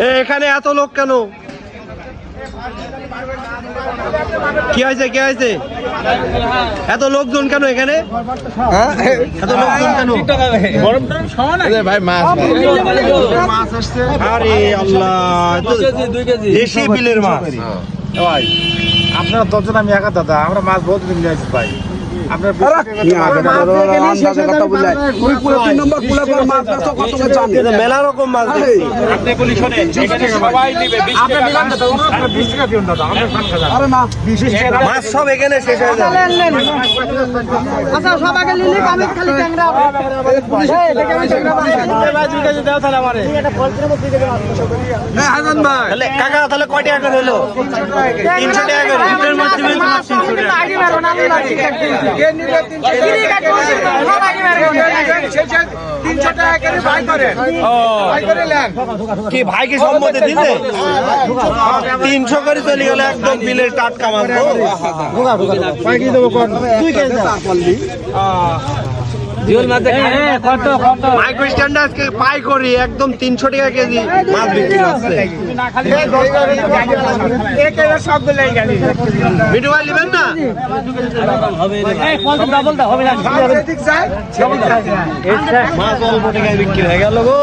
এখানে এত লোক কেন? কি হয়েছে কি হয়েছে? এত লোকজন কেন এখানে? এত লোকজন কেন? ভাই মাছ আসছে। আরে আল্লাহ, দেশি বিলের মাছ। ভাই আপনারা 10 জন, আমি একা দাদা, আমরা মাছ বহুত দিন নিয়ে আসি ভাই। আপনার মেলা রকম মাছ মাছ সব এখানে শেষ হয়ে যাবে। কাকা তাহলে কয় টাকা করে হলো? 300 টাকা করে। কি ভাই কি সম্মতি দিতে? 300 করে চলে গেল একদম বিলের টাটকা মাছ। মাইক্রো স্ট্যান্ডার্ড পাই করি একদম 300 টাকা কেজি মাছ বিক্রি হচ্ছে। মিঠু ভাই নেবেন না? মাছ অল্প টাকায় বিক্রি হয়ে গেল গো।